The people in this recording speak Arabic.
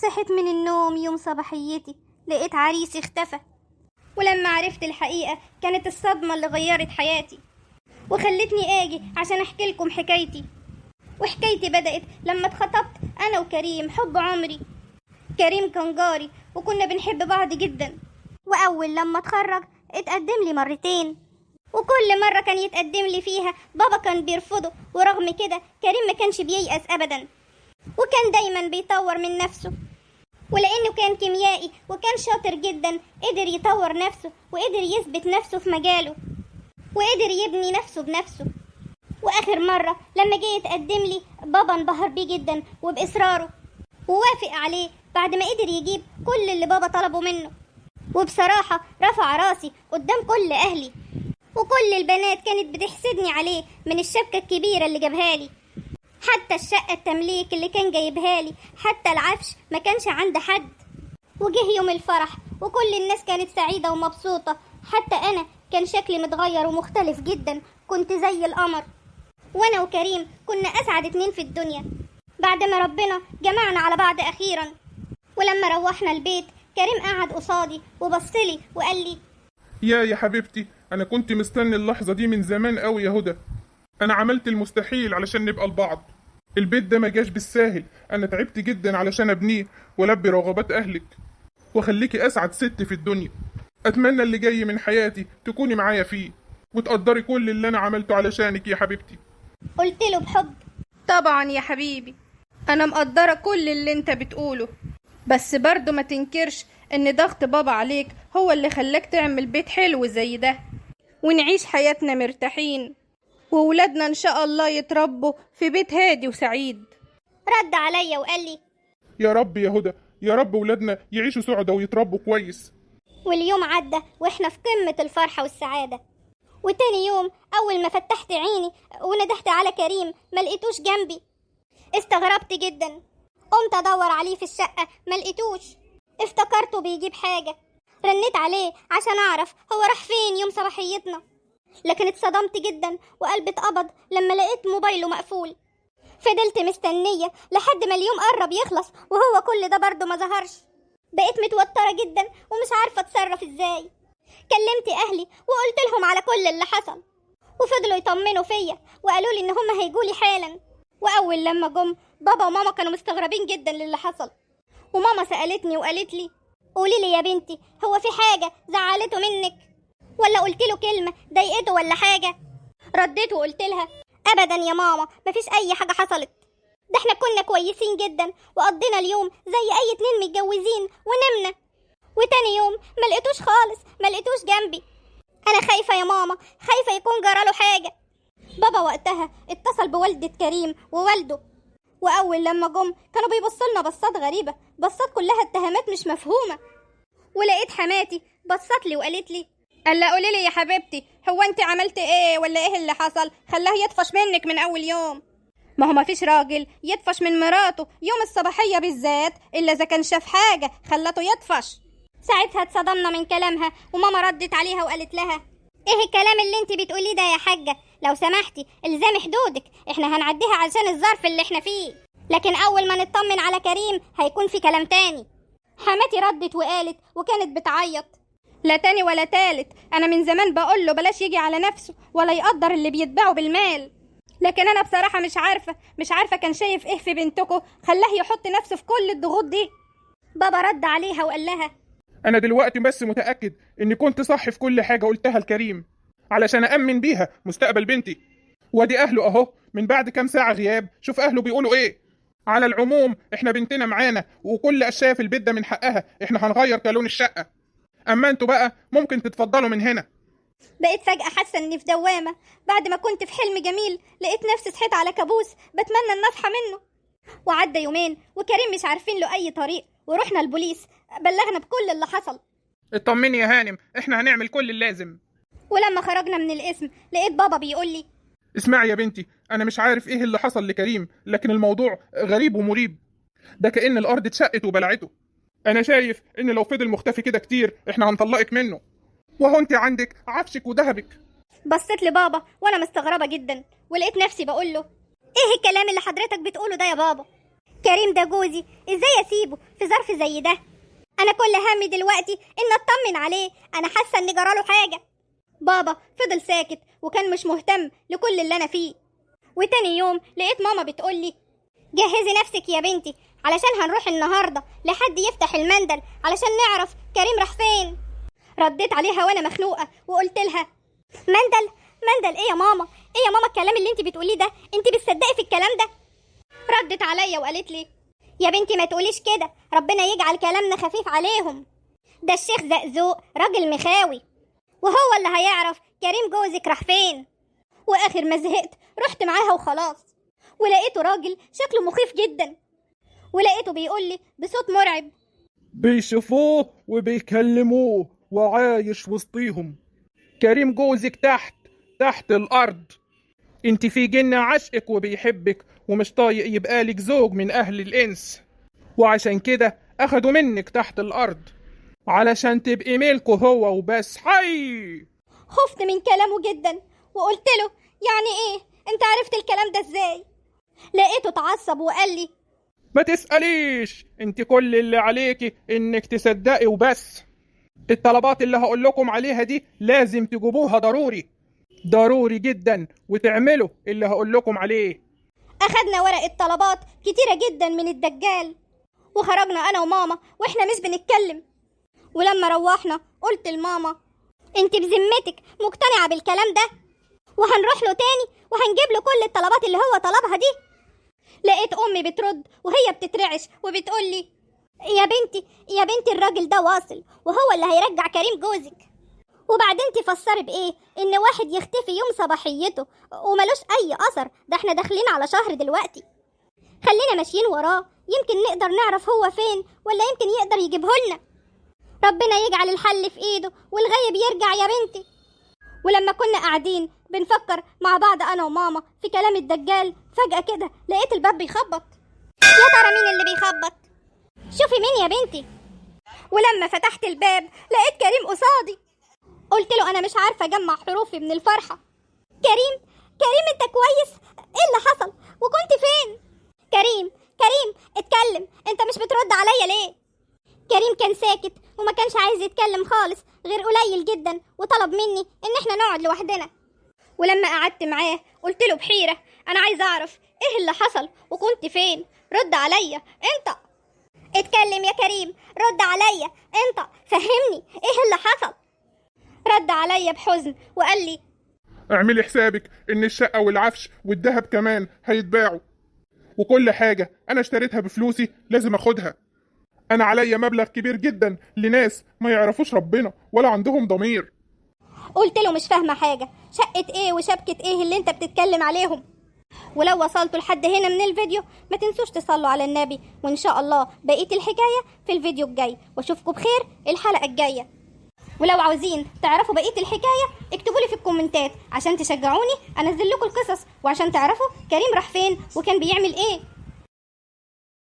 صحيت من النوم يوم صباحيتي لقيت عريسي اختفى. ولما عرفت الحقيقة كانت الصدمة اللي غيرت حياتي وخلتني اجي عشان احكي لكم حكايتي. وحكايتي بدأت لما اتخطبت انا وكريم حب عمري. كريم كان جاري وكنا بنحب بعض جدا، واول لما اتخرج اتقدم لي مرتين، وكل مرة كان يتقدم لي فيها بابا كان بيرفضه، ورغم كده كريم ما كانش بييأس ابدا وكان دايما بيطور من نفسه. ولأنه كان كيميائي وكان شاطر جدا قدر يطور نفسه وقدر يثبت نفسه في مجاله وقدر يبني نفسه بنفسه. وآخر مرة لما جه يتقدم لي بابا انبهر بيه جدا وبإصراره ووافق عليه بعد ما قدر يجيب كل اللي بابا طلبه منه. وبصراحة رفع راسي قدام كل أهلي، وكل البنات كانت بتحسدني عليه من الشبكة الكبيرة اللي جابها لي، حتى الشقة التمليك اللي كان جايبها لي، حتى العفش ما كانش عند حد. وجه يوم الفرح وكل الناس كانت سعيدة ومبسوطة، حتى أنا كان شكلي متغير ومختلف جدا، كنت زي القمر. وأنا وكريم كنا أسعد اتنين في الدنيا بعد ما ربنا جمعنا على بعض أخيرا. ولما روحنا البيت كريم قعد قصادي وبصلي وقال لي: يا حبيبتي، أنا كنت مستني اللحظة دي من زمان قوي يا هدى. أنا عملت المستحيل علشان نبقى لبعض. البيت ده ما جاش بالساهل، أنا تعبت جدا علشان أبنيه ولبي رغبات أهلك وخليكي أسعد ست في الدنيا. أتمنى اللي جاي من حياتي تكوني معايا فيه وتقدري كل اللي أنا عملته علشانك يا حبيبتي. قلت له بحب: طبعا يا حبيبي، أنا مقدرة كل اللي انت بتقوله، بس برضو ما تنكرش ان ضغط بابا عليك هو اللي خلاك تعمل بيت حلو زي ده ونعيش حياتنا مرتاحين، وولادنا ان شاء الله يتربوا في بيت هادي وسعيد. رد عليا وقال لي: يا رب يا هدى، يا رب ولادنا يعيشوا سعدة ويتربوا كويس. واليوم عدى واحنا في قمة الفرحة والسعادة. وتاني يوم أول ما فتحت عيني وندهت على كريم ما لقيتوش جنبي. استغربت جدا، قمت أدور عليه في الشقة ما لقيتوش، افتكرته بيجيب حاجة. رنيت عليه عشان أعرف هو راح فين يوم صباحيتنا، لكن اتصدمت جدا وقلبي اتقبض لما لقيت موبايله مقفول. فضلت مستنية لحد ما اليوم قرب يخلص وهو كل ده برضه ما ظهرش. بقيت متوترة جدا ومش عارفة اتصرف ازاي. كلمت اهلي وقلت لهم على كل اللي حصل، وفضلوا يطمنوا فيا وقالوا لي ان هم هيجولي حالا. واول لما جم بابا وماما كانوا مستغربين جدا للي حصل، وماما سألتني وقالت لي: قولي لي يا بنتي، هو في حاجة زعلته منك ولا قلت له كلمة ضايقته ولا حاجة؟ رديت وقلت لها: ابدا يا ماما، مفيش اي حاجة حصلت، ده احنا كنا كويسين جدا وقضينا اليوم زي اي اتنين متجوزين ونمنا. وتاني يوم ما لقيتوش خالص، ما لقيتوش جنبي. انا خايفة يا ماما، خايفة يكون جراله حاجة. بابا وقتها اتصل بوالدة كريم ووالده، واول لما جم كانوا بيبصلنا بصات غريبة، بصات كلها اتهامات مش مفهومة. ولقيت حماتي بصت لي وقالت لي: ألا قولي لي يا حبيبتي، هو انت عملت ايه ولا ايه اللي حصل خلاه يطفش منك من اول يوم؟ ما هو مفيش راجل يطفش من مراته يوم الصباحية بالذات الا اذا كان شاف حاجة خلته يطفش. ساعتها اتصدمنا من كلامها، وماما ردت عليها وقالت لها: ايه الكلام اللي انت بتقوليه ده يا حاجة؟ لو سمحتي الزامي حدودك، احنا هنعديها عشان الظرف اللي احنا فيه، لكن اول ما نطمن على كريم هيكون في كلام تاني. حماتي ردت وقالت وكانت بتعيط: لا تاني ولا تالت، انا من زمان بقول له بلاش يجي على نفسه ولا يقدر اللي بيتباعه بالمال، لكن انا بصراحة مش عارفة كان شايف ايه في بنتكو خلاه يحط نفسه في كل الضغوط دي. بابا رد عليها وقال لها: أنا دلوقتي بس متأكد إني كنت صح في كل حاجة قلتها لكريم علشان أأمن بيها مستقبل بنتي. وادي أهله أهو من بعد كام ساعة غياب، شوف أهله بيقولوا إيه. على العموم إحنا بنتنا معانا وكل أشياء في البيت ده من حقها، إحنا هنغير كلون الشقة. أما أنتوا بقى ممكن تتفضلوا من هنا. بقيت فجأة حاسة إني في دوامة، بعد ما كنت في حلم جميل لقيت نفسي صحيت على كابوس بتمنى إن أصحى منه. وعدى يومين وكريم مش عارفين له أي طريق، ورحنا البوليس بلغنا بكل اللي حصل. اطمني يا هانم، إحنا هنعمل كل اللازم. ولما خرجنا من القسم لقيت بابا بيقول لي: اسمعي يا بنتي، أنا مش عارف إيه اللي حصل لكريم، لكن الموضوع غريب ومريب. ده كأن الأرض اتشقت وبلعته. أنا شايف إن لو فضل مختفي كده كتير إحنا هنطلقك منه، وهو أنت عندك عفشك وذهبك. بصيت لبابا وأنا مستغربة جدا، ولقيت نفسي بقول له: إيه الكلام اللي حضرتك بتقوله ده يا بابا؟ كريم ده جوزي، ازاي اسيبه في ظرف زي ده؟ انا كل همي دلوقتي ان اطمن عليه، انا حاسه ان جراله حاجه. بابا فضل ساكت وكان مش مهتم لكل اللي انا فيه. وتاني يوم لقيت ماما بتقولي جهزي نفسك يا بنتي علشان هنروح النهارده لحد يفتح المندل علشان نعرف كريم راح فين. رديت عليها وانا مخنوقه وقلت لها مندل ايه يا ماما؟ ايه يا ماما الكلام اللي انت بتقوليه ده؟ انت بتصدقي في الكلام ده؟ ردت عليا وقالت لي يا بنتي ما تقوليش كده، ربنا يجعل كلامنا خفيف عليهم. ده الشيخ زقزوق راجل مخاوي وهو اللي هيعرف كريم جوزك راح فين. واخر ما زهقت رحت معاها وخلاص، ولقيته راجل شكله مخيف جدا، ولقيته بيقول لي بصوت مرعب بيشوفوه وبيكلموه وعايش وسطيهم. كريم جوزك تحت الأرض. انت في جنة عشقك وبيحبك ومش طايق يبقالك زوج من أهل الإنس، وعشان كده أخدوا منك تحت الأرض علشان تبقي ملكه هو وبس. حي! خفت من كلامه جدا وقلت له يعني ايه؟ انت عرفت الكلام ده ازاي؟ لقيته اتعصب وقال لي ما تسأليش، انت كل اللي عليكي انك تصدقي وبس. الطلبات اللي هقول لكم عليها دي لازم تجيبوها ضروري جدا، وتعملوا اللي هقول لكم عليه. اخدنا ورقة طلبات كتيرة جدا من الدجال وخرجنا انا وماما واحنا مش بنتكلم. ولما روحنا قلت لماما انت بذمتك مقتنعة بالكلام ده وهنروح له تاني وهنجيب له كل الطلبات اللي هو طلبها دي؟ لقيت امي بترد وهي بتترعش وبتقول لي يا بنتي الراجل ده واصل وهو اللي هيرجع كريم جوزك. وبعدين تفسري بايه ان واحد يختفي يوم صباحيته وملوش اي اثر؟ ده احنا داخلين على شهر دلوقتي. خلينا ماشيين وراه، يمكن نقدر نعرف هو فين ولا يمكن يقدر يجيبه لنا. ربنا يجعل الحل في ايده والغيب يرجع يا بنتي. ولما كنا قاعدين بنفكر مع بعض انا وماما في كلام الدجال، فجأة كده لقيت الباب بيخبط. يا ترى مين اللي بيخبط؟ شوفي مين يا بنتي. ولما فتحت الباب لقيت كريم قصادي. قلت له انا مش عارفه اجمع حروفي من الفرحه. كريم انت كويس؟ ايه اللي حصل وكنت فين؟ كريم اتكلم، انت مش بترد عليا ليه؟ كريم كان ساكت وما كانش عايز يتكلم خالص غير قليل جدا، وطلب مني ان احنا نقعد لوحدنا. ولما قعدت معاه قلت له بحيره انا عايز اعرف ايه اللي حصل وكنت فين. رد عليا انت. اتكلم يا كريم، رد عليا انت، فهمني ايه اللي حصل. رد عليا بحزن وقال لي اعملي حسابك ان الشقة والعفش والذهب كمان هيتباعوا، وكل حاجة انا اشتريتها بفلوسي لازم اخدها. انا عليا مبلغ كبير جدا لناس ما يعرفوش ربنا ولا عندهم ضمير. قلت له مش فاهمة حاجة، شقة ايه وشبكة ايه اللي انت بتتكلم عليهم؟ ولو وصلتوا لحد هنا من الفيديو ما تنسوش تصلوا على النبي، وان شاء الله بقية الحكاية في الفيديو الجاي، واشوفكم بخير الحلقة الجاية. ولو عاوزين تعرفوا بقية الحكاية اكتبوا لي في الكومنتات عشان تشجعوني انزل لكم القصص، وعشان تعرفوا كريم راح فين وكان بيعمل ايه.